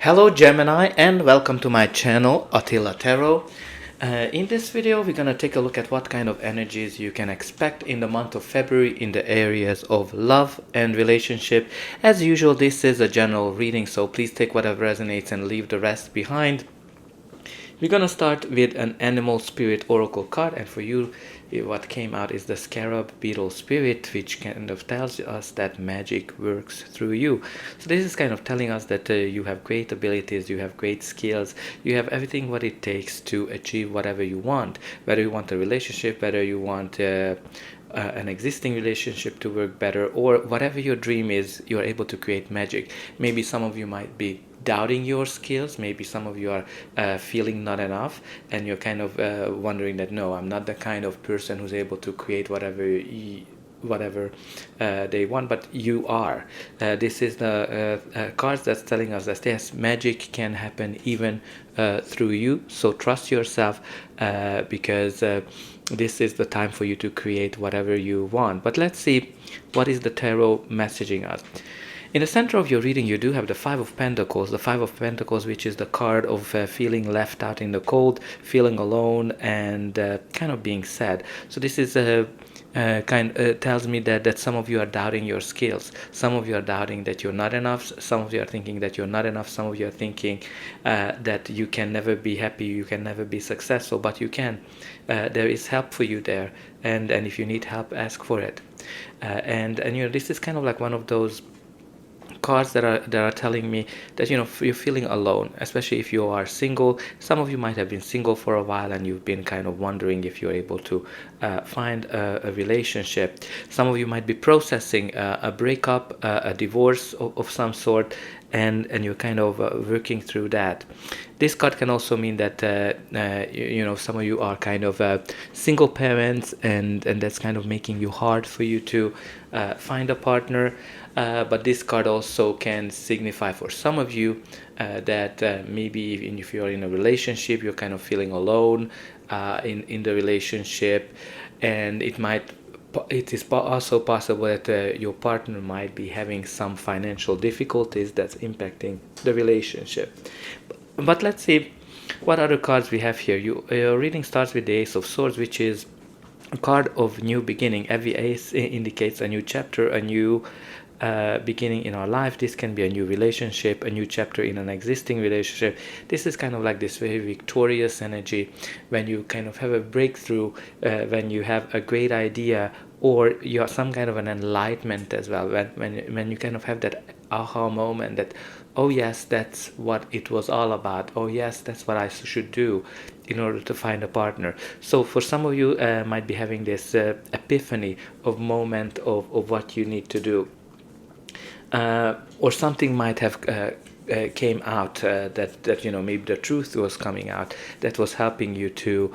Hello Gemini and welcome to my channel Attila Tarot. In this video we're gonna take a look at what kind of energies you can expect in the month of February in the areas of love and relationship. As usual, this is a general reading, so please take whatever resonates and leave the rest behind. We're gonna start with an animal spirit oracle card, and for you what came out is the scarab beetle spirit, which kind of tells us that magic works through you. So this is kind of telling us that you have great abilities, you have great skills, you have everything what it takes to achieve whatever you want, whether you want a relationship, whether you want an existing relationship to work better, or whatever your dream is, you're able to create magic. Maybe some of you might be doubting your skills, maybe some of you are feeling not enough, and you're kind of wondering that no, I'm not the kind of person who's able to create whatever they want, but you are. This is the cards that's telling us that yes, magic can happen even through you. So trust yourself, because this is the time for you to create whatever you want. But let's see what is the tarot messaging us. In the center of your reading, you do have the Five of Pentacles. The Five of Pentacles, which is the card of feeling left out in the cold, feeling alone, and kind of being sad. So this is tells me that some of you are doubting your skills. Some of you are doubting that you're not enough. Some of you are thinking that you're not enough. Some of you are thinking that you can never be happy, you can never be successful, but you can. There is help for you there, and if you need help, ask for it. And this is kind of like one of those cards that are telling me that you're feeling alone, especially if you are single. Some of you might have been single for a while and you've been kind of wondering if you're able to find a relationship. Some of you might be processing a breakup, a divorce of some sort, and you're kind of working through that. This card can also mean that some of you are kind of single parents, and that's kind of making you hard for you to find a partner. But this card also can signify for some of you that maybe even if you're in a relationship, you're kind of feeling alone in the relationship, and it is also possible that your partner might be having some financial difficulties that's impacting the relationship. But let's see what other cards we have here. Your reading starts with the Ace of Swords, which is a card of new beginning. Every ace indicates a new chapter, a new beginning in our life. This can be a new relationship, a new chapter in an existing relationship. This is kind of like this very victorious energy when you kind of have a breakthrough, when you have a great idea, or you have some kind of an enlightenment as well, when you kind of have that aha moment that, oh yes, that's what it was all about, oh yes, that's what I should do in order to find a partner. So for some of you might be having this epiphany of moment of what you need to do. Or something might have came out that maybe the truth was coming out, that was helping you to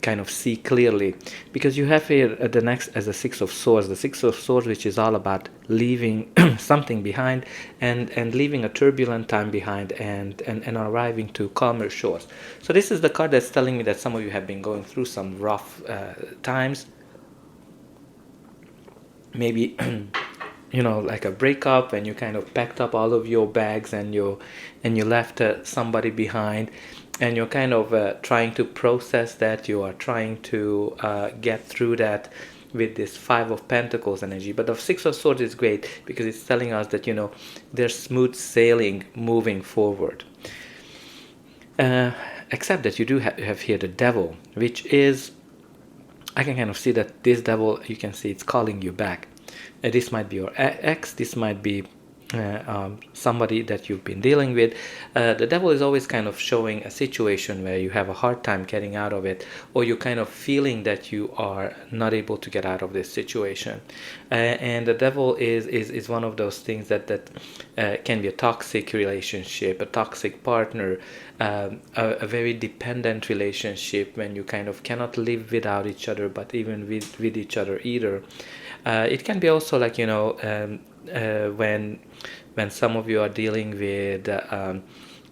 kind of see clearly, because you have here the next as a Six of Swords. The Six of Swords, which is all about leaving something behind and leaving a turbulent time behind and arriving to calmer shores. So this is the card that's telling me that some of you have been going through some rough times, maybe like a breakup, when you kind of packed up all of your bags and you left somebody behind, and you're kind of trying to process that. You are trying to get through that with this Five of Pentacles energy. But the Six of Swords is great because it's telling us that there's smooth sailing moving forward. Except that you do have here the Devil, which is, I can kind of see that this Devil, you can see it's calling you back. This might be your ex, this might be somebody that you've been dealing with. The Devil is always kind of showing a situation where you have a hard time getting out of it, or you're kind of feeling that you are not able to get out of this situation. And the Devil is one of those things that can be a toxic relationship, a toxic partner, a very dependent relationship when you kind of cannot live without each other, but even with each other either. It can be also like when some of you are dealing with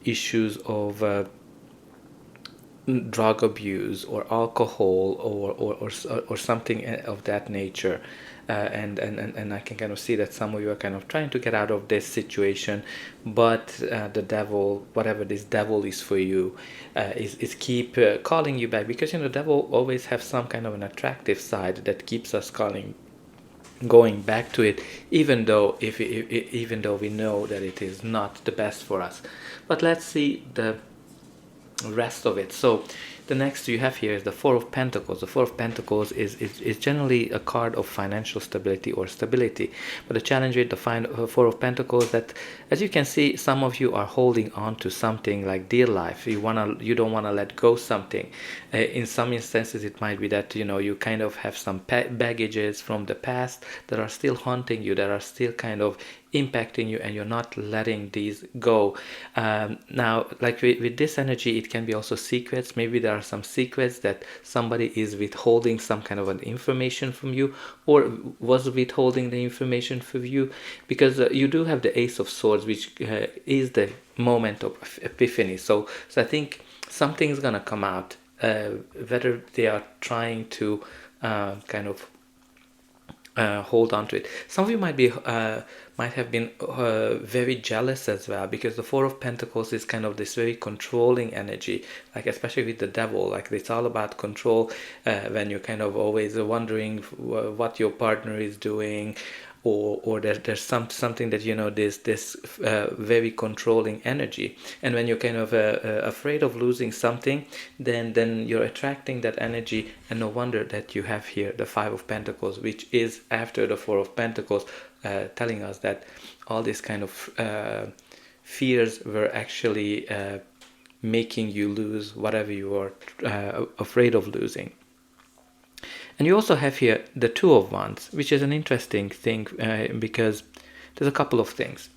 issues of drug abuse or alcohol or something of that nature. and I can kind of see that some of you are kind of trying to get out of this situation, but the devil, whatever this devil is for you, is keep calling you back, because the devil always have some kind of an attractive side that keeps us going back to it, even though even though we know that it is not the best for us. But let's see the rest of it. So the next you have here is the Four of Pentacles. The Four of Pentacles is generally a card of financial stability or stability. But the challenge with the Four of Pentacles, that as you can see, some of you are holding on to something like dear life. You don't wanna let go something. In some instances, it might be that you kind of have some baggages from the past that are still haunting you, that are still kind of impacting you, and you're not letting these go. Now, like with this energy, it can be also secrets. Maybe there are some secrets that somebody is withholding some kind of an information from you, or was withholding the information from you, because you do have the Ace of Swords, which is the moment of epiphany. So I think something's gonna come out, whether they are trying to kind of hold on to it. Some of you might have been very jealous as well, because the Four of Pentacles is kind of this very controlling energy, like especially with the devil. Like it's all about control, when you're kind of always wondering what your partner is doing, or there's something that this very controlling energy. And when you're kind of afraid of losing something, then you're attracting that energy. And no wonder that you have here the Five of Pentacles, which is after the Four of Pentacles, telling us that all these kind of fears were actually making you lose whatever you are afraid of losing. And you also have here the Two of Wands, which is an interesting thing, because there's a couple of things.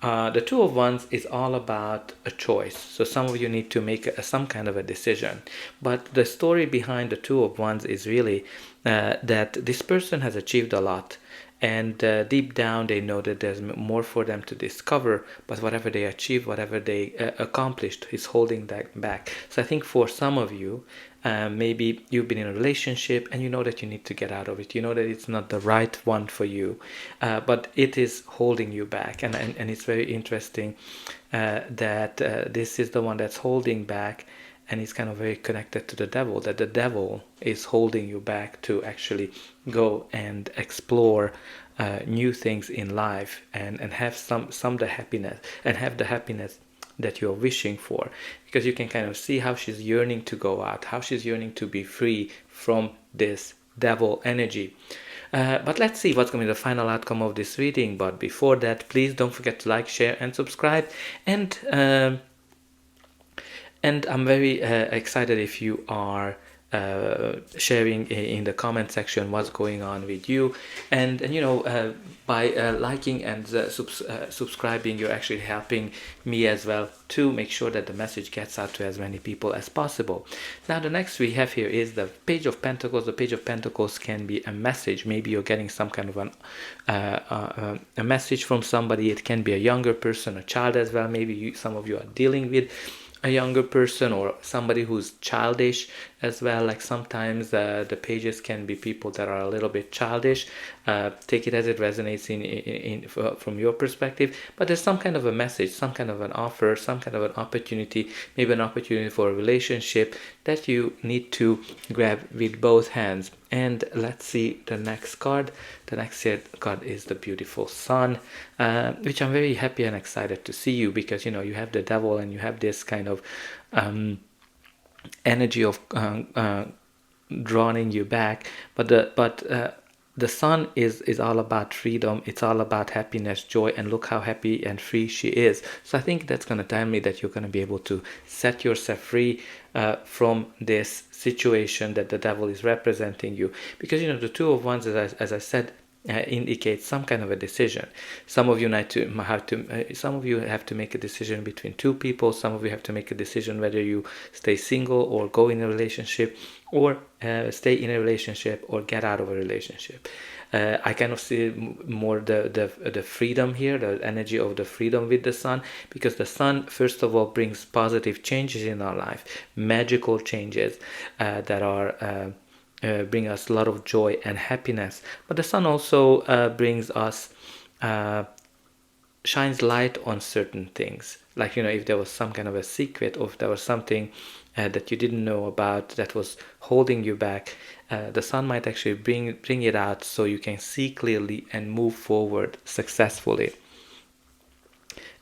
The Two of Wands is all about a choice. So some of you need to make some kind of a decision. But the story behind the Two of Wands is really that this person has achieved a lot. And deep down, they know that there's more for them to discover. But whatever they achieved, whatever they accomplished, is holding that back. So I think for some of you, maybe you've been in a relationship and you know that you need to get out of it. You know that it's not the right one for you, but it is holding you back. And it's very interesting that this is the one that's holding back. And it's kind of very connected to the devil, that the devil is holding you back to actually go and explore new things in life, and have some the happiness, and have the happiness that you're wishing for. Because you can kind of see how she's yearning to go out, how she's yearning to be free from this devil energy. But let's see what's going to be the final outcome of this reading. But before that, please don't forget to like, share, and subscribe. And I'm very excited if you are sharing in the comment section what's going on with you. And by liking and subscribing, you're actually helping me as well to make sure that the message gets out to as many people as possible. Now, the next we have here is the Page of Pentacles. The Page of Pentacles can be a message. Maybe you're getting some kind of a message from somebody. It can be a younger person, a child as well. Maybe some of you are dealing with a younger person, or somebody who's childish as well. Like sometimes the pages can be people that are a little bit childish. Take it as it resonates from your perspective. But there's some kind of a message, some kind of an offer, some kind of an opportunity, maybe an opportunity for a relationship that you need to grab with both hands. And let's see the next card. The next card is the beautiful Sun, which I'm very happy and excited to see you, because you have the devil and you have this kind of energy of drawing you back. But the Sun is all about freedom. It's all about happiness, joy, and look how happy and free she is. So I think that's going to tell me that you're going to be able to set yourself free from this situation that the devil is representing you. Because the Two of Wands, as I said, indicates some kind of a decision. Some of you have to make a decision between two people. Some of you have to make a decision whether you stay single or go in a relationship, or stay in a relationship or get out of a relationship. I kind of see more the freedom here, the energy of the freedom with the Sun, because the Sun, first of all, brings positive changes in our life, magical changes that are bring us a lot of joy and happiness. But the sun also brings us shines light on certain things, like if there was some kind of a secret, or if there was something that you didn't know about that was holding you back, the sun might actually bring it out so you can see clearly and move forward successfully.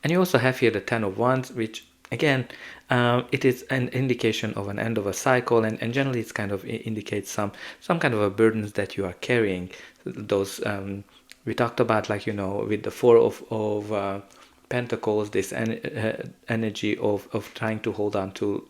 And you also have here the Ten of Wands, which again, it is an indication of an end of a cycle, and generally it's kind of indicates some kind of a burdens that you are carrying. Those we talked about, like with the Four of Pentacles, this energy of trying to hold on to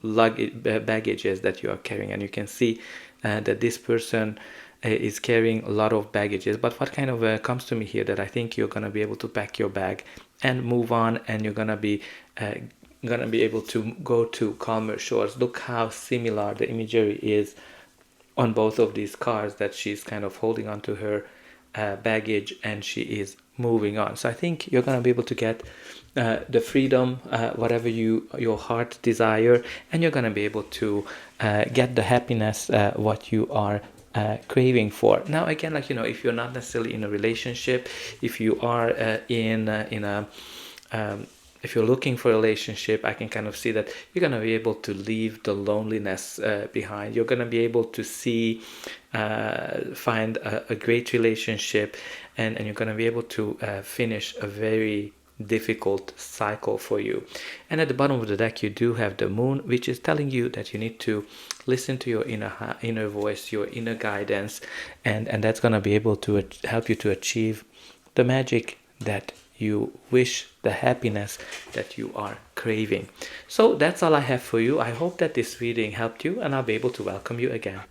baggages that you are carrying, and you can see that this person is carrying a lot of baggages. But what kind of comes to me here, that I think you're gonna be able to pack your bag and move on, and you're gonna be able to go to calmer shores. Look how similar the imagery is on both of these cards, that she's kind of holding on to her baggage and she is moving on. So I think you're going to be able to get the freedom, whatever your heart desire, and you're going to be able to get the happiness, what you are craving for. Now again, like if you're not necessarily in a relationship, if you are in a if you're looking for a relationship, I can kind of see that you're going to be able to leave the loneliness behind. You're going to be able to find a great relationship, and you're going to be able to finish a very difficult cycle for you. And at the bottom of the deck, you do have the Moon, which is telling you that you need to listen to your inner voice, your inner guidance, and that's going to be able to help you to achieve the magic that you wish, the happiness that you are craving. So that's all I have for you. I hope that this reading helped you, and I'll be able to welcome you again.